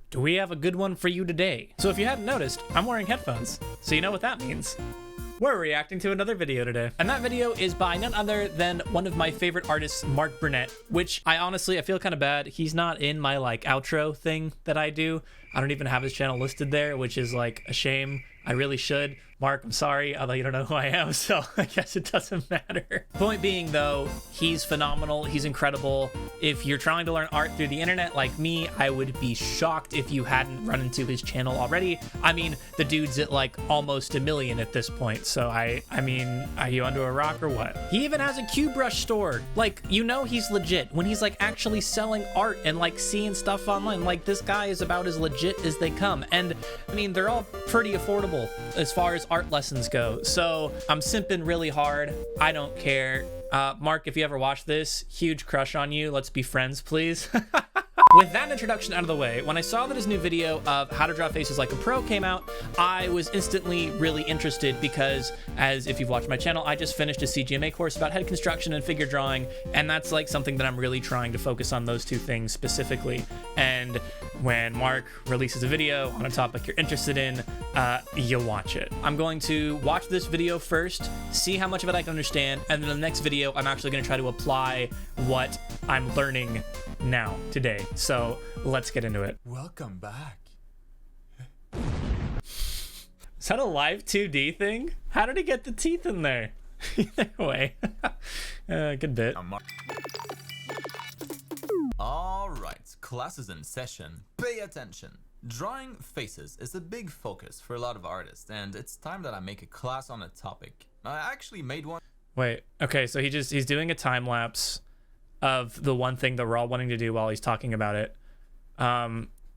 do we have a good one for you today? So if you hadn't noticed, I'm wearing headphones, so you know what that means. We're reacting to another video today. And that video is by none other than one of my favorite artists, MARC BRUNET, which I feel kind of bad. He's not in my like outro thing that I do. I don't even have his channel listed there, which is like a shame. I really should. Mark, I'm sorry, although you don't know who I am, so I guess it doesn't matter. Point being though, he's phenomenal, he's incredible. If you're trying to learn art through the internet like me, I would be shocked if you hadn't run into his channel already. I mean, the dude's at like almost 1 million at this point, so I mean, are you under a rock or what? He even has a QBrush store. Like, you know he's legit when he's like actually selling art and like seeing stuff online. Like, this guy is about as legit as they come. And I mean, they're all pretty affordable as far as art lessons go. So I'm simping really hard. I don't care. Mark, if you ever watch this, huge crush on you. Let's be friends, please. With that introduction out of the way, when I saw that his new video of how to draw faces like a pro came out, I was instantly really interested because, as if you've watched my channel, I just finished a CGMA course about head construction and figure drawing, and that's like something that I'm really trying to focus on, those two things specifically. And when Mark releases a video on a topic you're interested in, you'll watch it. I'm going to watch this video first, see how much of it I can understand, and then in the next video, I'm actually going to try to apply what I'm learning now, today. So let's get into it. Welcome back. Is that a live 2D thing? How did he get the teeth in there? Either way. Good bit. All right, class is in session. Pay attention. Drawing faces is a big focus for a lot of artists, and it's time that I make a class on a topic. I actually made one. Wait, okay, so he's doing a time lapse of the one thing that we're all wanting to do while he's talking about it.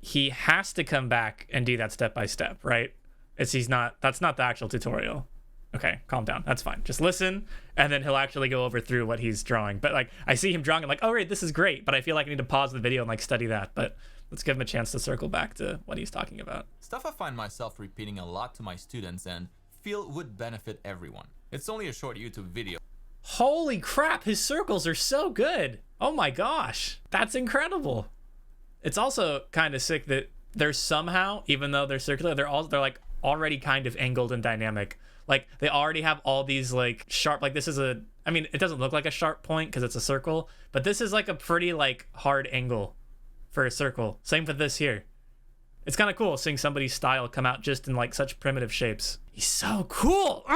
He has to come back and do that step by step, right? That's not the actual tutorial. Okay, calm down. That's fine. Just listen, and then he'll actually go over through what he's drawing. But like, I see him drawing, I'm like, oh, right, this is great. But I feel like I need to pause the video and like study that. But let's give him a chance to circle back to what he's talking about. Stuff I find myself repeating a lot to my students and feel would benefit everyone. It's only a short YouTube video. Holy crap, his circles are so good. Oh my gosh, that's incredible. It's also kind of sick that they're somehow, even though they're circular, they're like already kind of angled and dynamic. Like, they already have all these like sharp, like this is I mean, it doesn't look like a sharp point because it's a circle, but this is like a pretty like hard angle for a circle. Same with this here. It's kind of cool seeing somebody's style come out just in like such primitive shapes. He's so cool.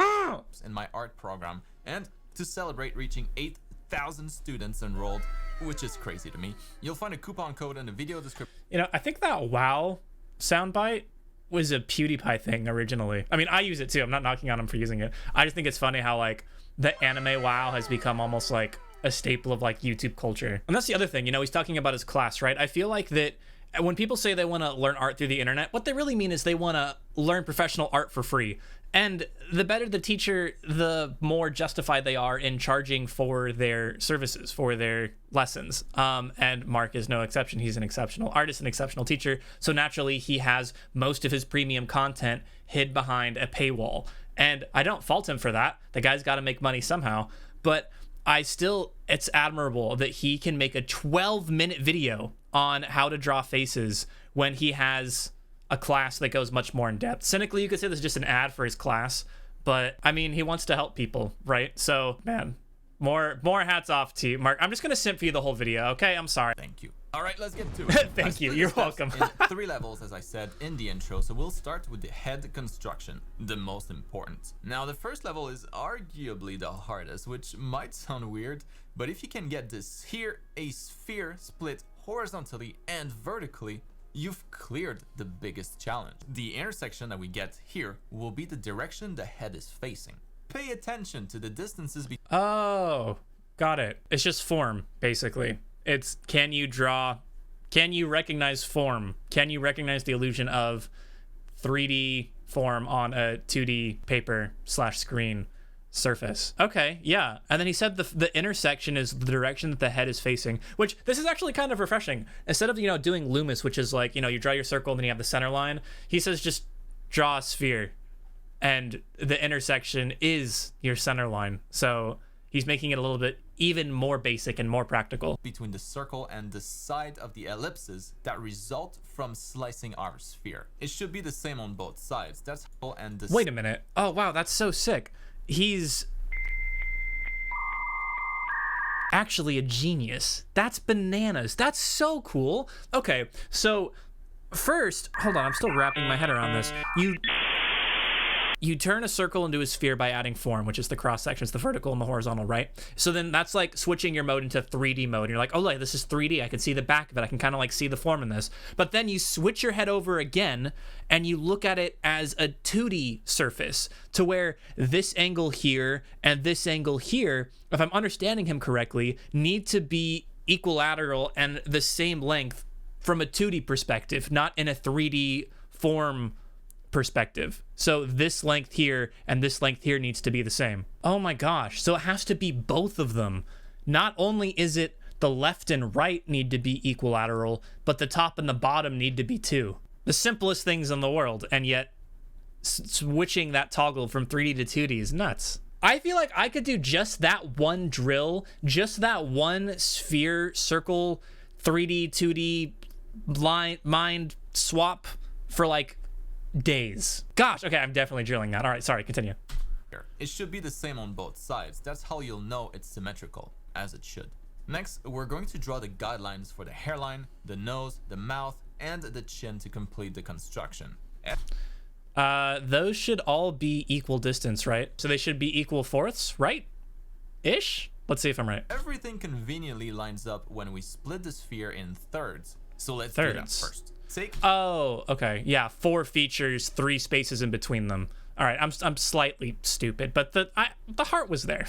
In my art program, and to celebrate reaching 8,000 students enrolled, which is crazy to me. You'll find a coupon code in the video description. You know, I think that wow soundbite was a PewDiePie thing originally. I mean, I use it too. I'm not knocking on him for using it. I just think it's funny how like the anime wow has become almost like a staple of like YouTube culture. And that's the other thing, you know, he's talking about his class, right? I feel like that when people say they want to learn art through the internet, what they really mean is they want to learn professional art for free. And the better the teacher, the more justified they are in charging for their services, for their lessons. And Mark is no exception. He's an exceptional artist, an exceptional teacher. So naturally, he has most of his premium content hid behind a paywall. And I don't fault him for that. The guy's got to make money somehow. But it's admirable that he can make a 12-minute video on how to draw faces when he has a class that goes much more in depth. Cynically, you could say this is just an ad for his class, but I mean, he wants to help people, right? So, man, more hats off to you, Mark. I'm just gonna simp for you the whole video, okay? I'm sorry. Thank you. All right, let's get to it. Thank you. You're welcome. In 3 levels, as I said in the intro, so we'll start with the head construction, the most important. Now, the first level is arguably the hardest, which might sound weird, but if you can get this here, a sphere split horizontally and vertically, you've cleared the biggest challenge. The intersection that we get here will be the direction the head is facing. Pay attention to the distances between. Oh, got it. It's just form, basically. It's, can you recognize form? Can you recognize the illusion of 3D form on a 2D paper/screen surface? Okay, yeah. And then he said the intersection is the direction that the head is facing, which this is actually kind of refreshing. Instead of, you know, doing Loomis, which is like, you know, you draw your circle and then you have the center line, he says just draw a sphere and the intersection is your center line. So he's making it a little bit even more basic and more practical. Between the circle and the side of the ellipses that result from slicing our sphere. It should be the same on both sides. That's how, and the Wait a minute. Oh, wow, that's so sick. He's actually a genius. That's bananas. That's so cool. Okay, so first, hold on, I'm still wrapping my head around this. You turn a circle into a sphere by adding form, which is the cross sections, the vertical and the horizontal, right? So then that's like switching your mode into 3D mode. And you're like, oh, like, this is 3D. I can see the back of it. I can kind of like see the form in this. But then you switch your head over again and you look at it as a 2D surface to where this angle here and this angle here, if I'm understanding him correctly, need to be equilateral and the same length from a 2D perspective, not in a 3D form perspective. So this length here and this length here needs to be the same. Oh my gosh. So it has to be both of them. Not only is it the left and right need to be equilateral, but the top and the bottom need to be too. The simplest things in the world, and yet switching that toggle from 3D to 2D is nuts. I feel like I could do just that one drill, just that one sphere, circle, 3D, 2D, line, mind swap for like days. Gosh, okay, I'm definitely drilling that. All right, sorry, continue. It should be the same on both sides. That's how you'll know it's symmetrical, as it should. Next, we're going to draw the guidelines for the hairline, the nose, the mouth, and the chin to complete the construction. Those should all be equal distance, right? So they should be equal fourths, right? Ish? Let's see if I'm right. Everything conveniently lines up when we split the sphere in thirds. So let's do that first. Oh, okay. Yeah, 4 features, 3 spaces in between them. All right, I'm slightly stupid, but the heart was there.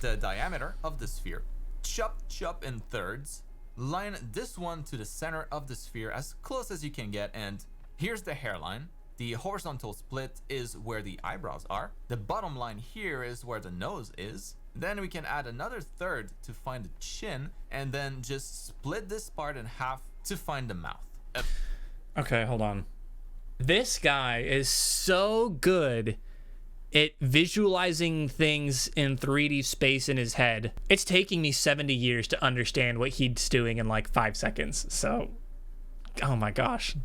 The diameter of the sphere. Chop in thirds. Line this one to the center of the sphere as close as you can get, and here's the hairline. The horizontal split is where the eyebrows are. The bottom line here is where the nose is. Then we can add another third to find the chin, and then just split this part in half to find the mouth. Okay, hold on. This guy is so good at visualizing things in 3D space in his head. It's taking me 70 years to understand what he's doing in like 5 seconds. So, oh my gosh.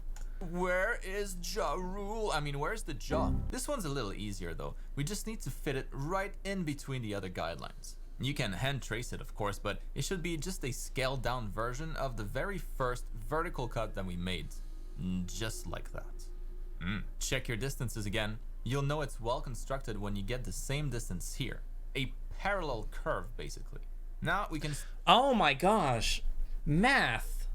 Where is jaw rule? I mean, where's the jaw? This one's a little easier though. We just need to fit it right in between the other guidelines. You can hand trace it, of course, but it should be just a scaled down version of the very first vertical cut that we made. Just like that. Check your distances again. You'll know it's well constructed when you get the same distance here. A parallel curve, basically. Now we can... Oh my gosh. Math.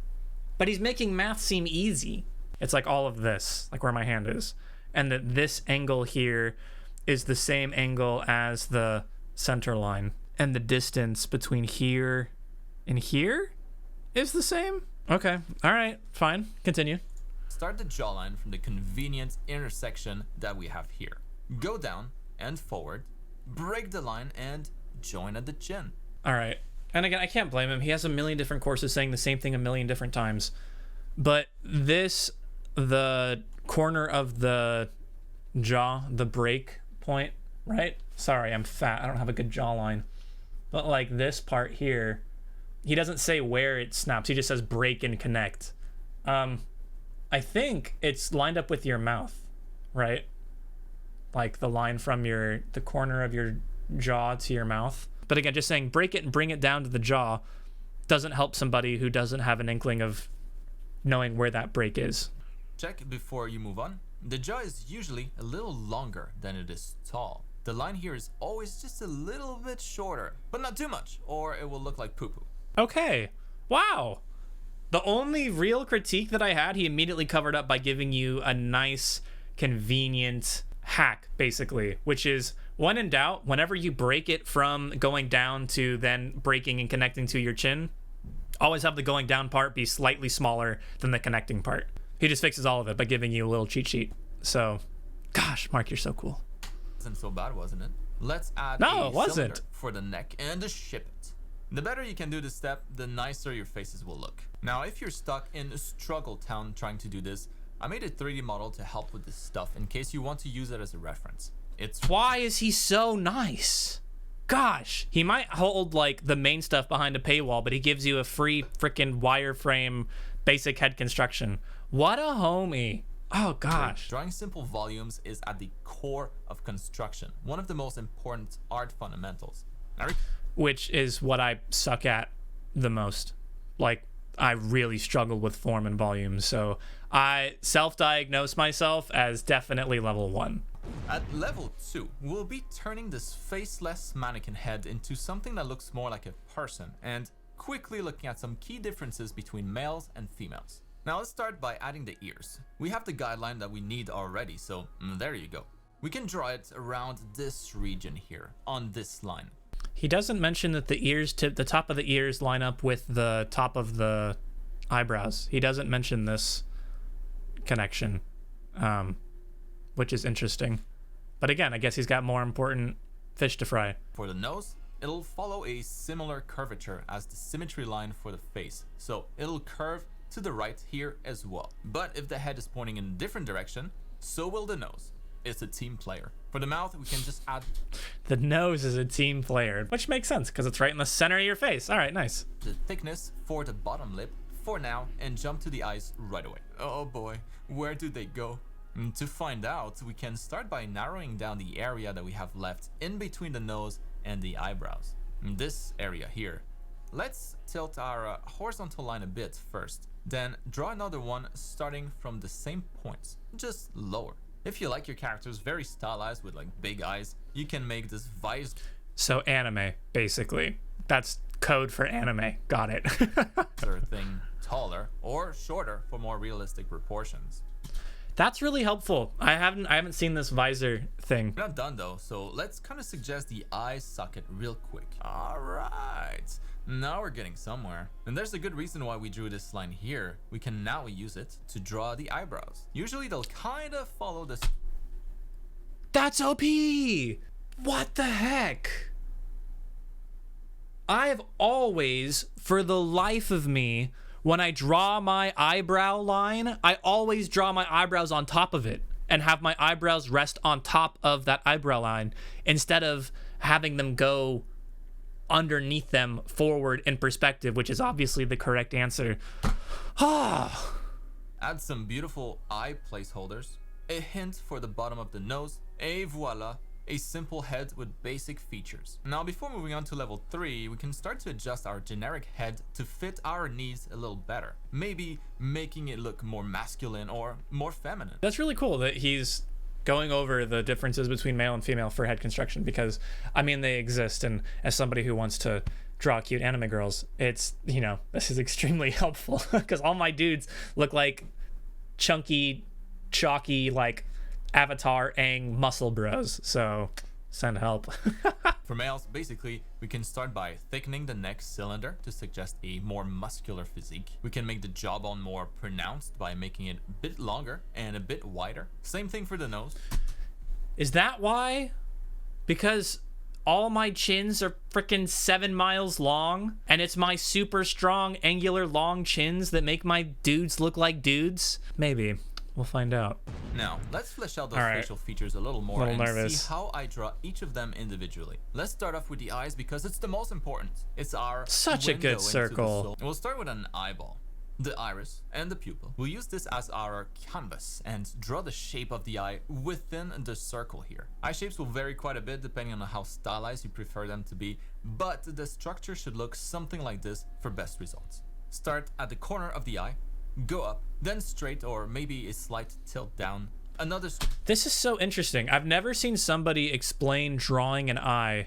But he's making math seem easy. It's like all of this, like where my hand is. And that this angle here is the same angle as the center line. And the distance between here and here is the same? Okay. All right. Fine. Continue. Start the jawline from the convenient intersection that we have here. Go down and forward, break the line, and join at the chin. All right. And again, I can't blame him. He has a million different courses saying the same thing a million different times. But this, the corner of the jaw, the break point, right? Sorry, I'm fat. I don't have a good jawline. But like this part here, he doesn't say where it snaps. He just says break and connect. I think it's lined up with your mouth, right? Like the line from the corner of your jaw to your mouth. But again, just saying break it and bring it down to the jaw doesn't help somebody who doesn't have an inkling of knowing where that break is. Check before you move on. The jaw is usually a little longer than it is tall. The line here is always just a little bit shorter, but not too much, or it will look like poo-poo. Okay. Wow. The only real critique that I had, he immediately covered up by giving you a nice, convenient hack, basically, which is, when in doubt, whenever you break it from going down to then breaking and connecting to your chin, always have the going down part be slightly smaller than the connecting part. He just fixes all of it by giving you a little cheat sheet. So, gosh, Mark, you're so cool. Wasn't so bad, wasn't it? Let's add no, a it wasn't. cylinder for the neck and ship it. The better you can do this step, the nicer your faces will look. Now, if you're stuck in Struggle Town trying to do this, I made a 3D model to help with this stuff in case you want to use it as a reference. Why is he so nice? gosh, he might hold like the main stuff behind a paywall, but he gives you a free freaking wireframe basic head construction. What a homie. Oh gosh. Drawing simple volumes is at the core of construction, one of the most important art fundamentals. Which is what I suck at the most. Like, I really struggle with form and volume, so I self-diagnose myself as definitely level 1. At level 2, we'll be turning this faceless mannequin head into something that looks more like a person, and quickly looking at some key differences between males and females. Now let's start by adding the ears. We have the guideline that we need already, so there you go. We can draw it around this region here, on this line. He doesn't mention that the top of the ears line up with the top of the eyebrows. He doesn't mention this connection, which is interesting. But again, I guess he's got more important fish to fry. For the nose, it'll follow a similar curvature as the symmetry line for the face. So it'll curve to the right here as well. But if the head is pointing in a different direction, so will the nose. It's a team player. For the mouth, we can just add... The nose is a team player, which makes sense because it's right in the center of your face. All right, nice. The thickness for the bottom lip for now and jump to the eyes right away. Oh boy, where do they go? To find out, we can start by narrowing down the area that we have left in between the nose and the eyebrows. This area here. Let's tilt our horizontal line a bit first, then draw another one starting from the same points, just lower. If you like your characters very stylized with like big eyes, you can make this visor. So anime, basically. That's code for anime. Got it. Thing taller or shorter for more realistic proportions. That's really helpful. I haven't seen this visor thing. We're not done though, so let's kind of suggest the eye socket real quick. All right. Now we're getting somewhere. And there's a good reason why we drew this line here. We can now use it to draw the eyebrows. Usually they'll kind of follow this. That's OP! What the heck? I have always, for the life of me, when I draw my eyebrow line, I always draw my eyebrows on top of it and have my eyebrows rest on top of that eyebrow line instead of having them go underneath them forward in perspective, which is obviously the correct answer. Add some beautiful eye placeholders, a hint for the bottom of the nose, et voila, a simple head with basic features. Now before moving on to level 3, we can start to adjust our generic head to fit our needs a little better. Maybe making it look more masculine or more feminine. That's really cool that he's going over the differences between male and female for head construction, because I mean they exist, and as somebody who wants to draw cute anime girls, it's, you know, this is extremely helpful because all my dudes look like chunky, chalky, like Avatar Aang muscle bros, so send help. For males, basically, we can start by thickening the neck cylinder to suggest a more muscular physique. We can make the jawbone more pronounced by making it a bit longer and a bit wider. Same thing for the nose. Is that why? Because all my chins are freaking 7 miles long, and it's my super strong, angular, long chins that make my dudes look like dudes? Maybe. We'll find out. Now, let's flesh out those facial features a little more see how I draw each of them individually. Let's start off with the eyes because it's the most important. It's our such a good circle. We'll start with an eyeball, the iris, and the pupil. We'll use this as our canvas and draw the shape of the eye within the circle here. Eye shapes will vary quite a bit depending on how stylized you prefer them to be, but the structure should look something like this for best results. Start at the corner of the eye, go up, then straight or maybe a slight tilt down. This is so interesting. I've never seen somebody explain drawing an eye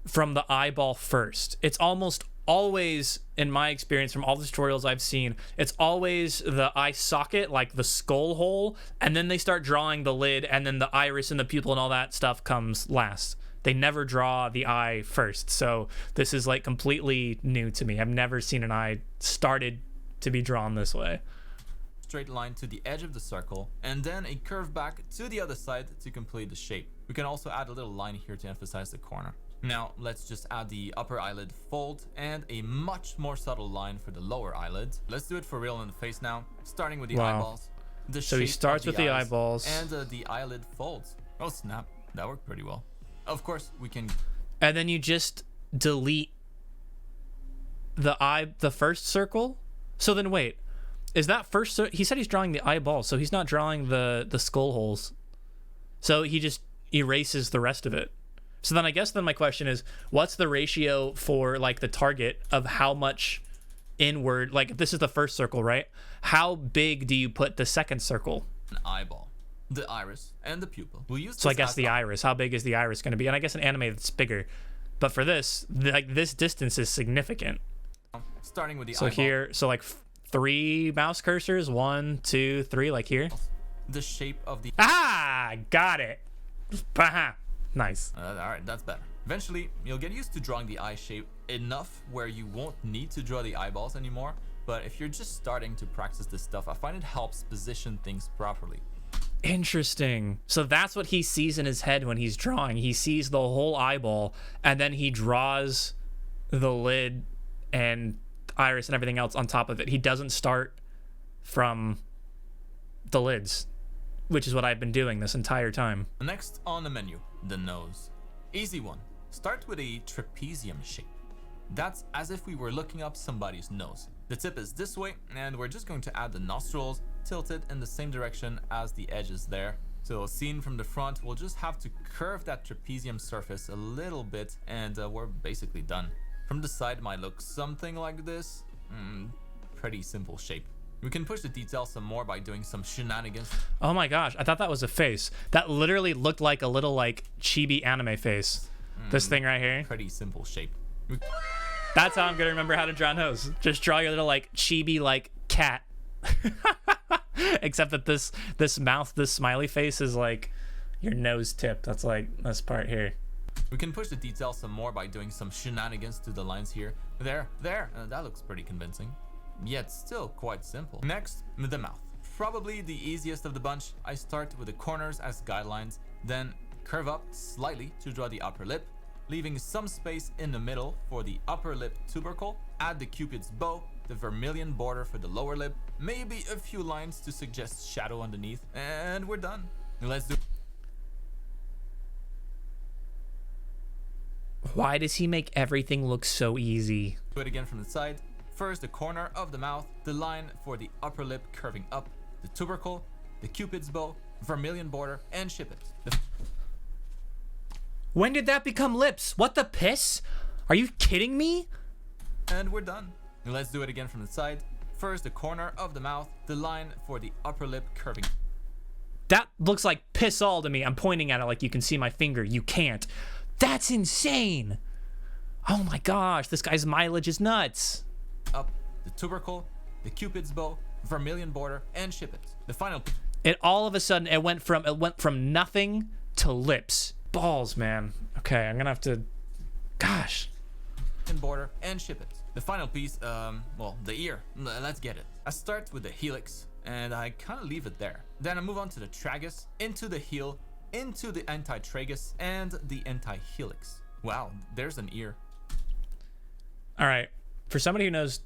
from the eyeball first. It's almost always, in my experience from all the tutorials I've seen, it's always the eye socket, like the skull hole, and then they start drawing the lid, and then the iris and the pupil and all that stuff comes last. They never draw the eye first. So this is like completely new to me. I've never seen an eye started to be drawn this way. Straight line to the edge of the circle, and then a curve back to the other side to complete the shape. We can also add a little line here to emphasize the corner. Now let's just add the upper eyelid fold and a much more subtle line for the lower eyelid. Let's do it for real in the face now, starting with the eyeballs. So he starts with the eyeballs and the eyelid folds. Oh snap, that worked pretty well. Of course we can... and then you just delete the first circle. So then wait, is that first he said he's drawing the eyeball, so he's not drawing the skull holes, so he just erases the rest of it. So then I guess then my question is, what's the ratio for like the target of how much inward, like if this is the first circle, right, how big do you put the second circle? An eyeball, the iris, and the pupil. We'll use so I guess the iris, how big is the iris going to be? And I guess in anime it's bigger, but for this, like this distance is significant. Starting with the so eyeball. Here, so like 3 mouse cursors, 1, 2, 3, like here. The shape of the got it. Aha. Nice. All right, that's better. Eventually, you'll get used to drawing the eye shape enough where you won't need to draw the eyeballs anymore. But if you're just starting to practice this stuff, I find it helps position things properly. Interesting. So that's what he sees in his head when he's drawing. He sees the whole eyeball, and then he draws the lid and iris and everything else on top of it. He doesn't start from the lids, which is what I've been doing this entire time. Next on the menu, the nose. Easy one. Start with a trapezium shape. That's as if we were looking up somebody's nose. The tip is this way, and we're just going to add the nostrils tilted in the same direction as the edges there. So seen from the front, we'll just have to curve that trapezium surface a little bit, and we're basically done. From the side might look something like this. Pretty simple shape. We can push the detail some more by doing some shenanigans. Oh my gosh, I thought that was a face. That literally looked like a little like chibi anime face. This thing right here. Pretty simple shape. That's how I'm gonna remember how to draw nose. Just draw your little like chibi like cat. Except that this mouth, this smiley face is like your nose tip. That's like this part here. We can push the detail some more by doing some shenanigans to the lines here. There. That looks pretty convincing. Yet still quite simple. Next, the mouth. Probably the easiest of the bunch. I start with the corners as guidelines, then curve up slightly to draw the upper lip, leaving some space in the middle for the upper lip tubercle. Add the cupid's bow, the vermilion border for the lower lip, maybe a few lines to suggest shadow underneath, and we're done. Let's do. Why does he make everything look so easy? Do it again from the side. First, the corner of the mouth, the line for the upper lip curving up, the tubercle, the cupid's bow, vermilion border, and ship it. When did that become lips? What the piss? Are you kidding me? And we're done. Let's do it again from the side. First, the corner of the mouth, the line for the upper lip curving. That looks like piss all to me. I'm pointing at it like you can see my finger. You can't. That's insane. Oh my gosh, this guy's mileage is nuts. Up, the tubercle, the cupid's bow, vermilion border, and ship it. The final. It all of a sudden it went from nothing to lips. Balls, man. Okay, I'm gonna have to. Gosh. Border and ship it. The final piece, well, the ear. Let's get it. I start with the helix, and I kind of leave it there. Then I move on to the tragus, into the heel, into the antitragus, and the antihelix. Wow, there's an ear. All right. For somebody who knows,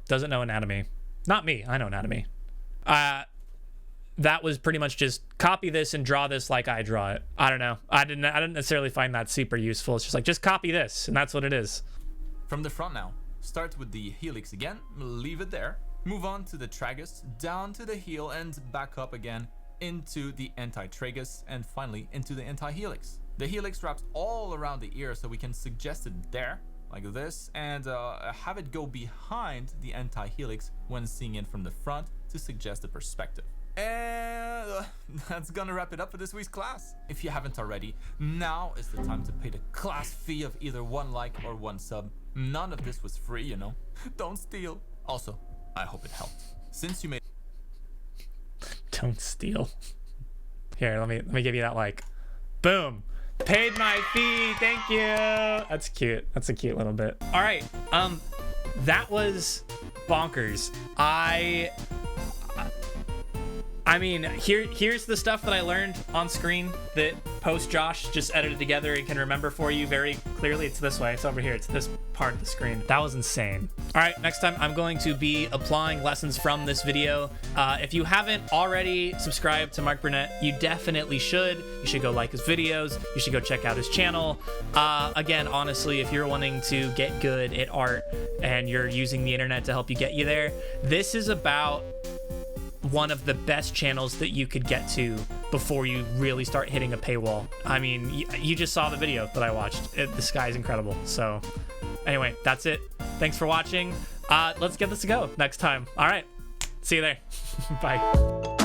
doesn't know anatomy, not me, I know anatomy. That was pretty much just copy this and draw this like I draw it. I don't know. I didn't necessarily find that super useful. It's just like, just copy this, and that's what it is. From the front now, start with the helix again, leave it there. Move on to the tragus, down to the heel, and back up again into the antitragus, and finally into the antihelix. The helix wraps all around the ear, so we can suggest it there, like this, and have it go behind the antihelix when seeing it from the front to suggest the perspective. And that's gonna wrap it up for this week's class. If you haven't already, now is the time to pay the class fee of either 1 like or 1 sub. None of this was free, Don't steal. Also, I hope it helped. Since you made. Don't steal. Here, let me give you that like. Boom. Paid my fee. Thank you. That's cute. That's a cute little bit. All right. That was bonkers. I mean, here's the stuff that I learned on screen that post-Josh just edited together and can remember for you very clearly. It's this way. It's over here. It's this part of the screen. That was insane. All right, next time I'm going to be applying lessons from this video. If you haven't already subscribed to Marc Brunet, you definitely should. You should go like his videos. You should go check out his channel. Again, honestly, if you're wanting to get good at art and you're using the internet to help you get you there, this is about one of the best channels that you could get to before you really start hitting a paywall. I mean, you just saw the video that I watched. This guy's incredible. So anyway, that's it. Thanks for watching. Let's give this a go next time. All right. See you there. Bye.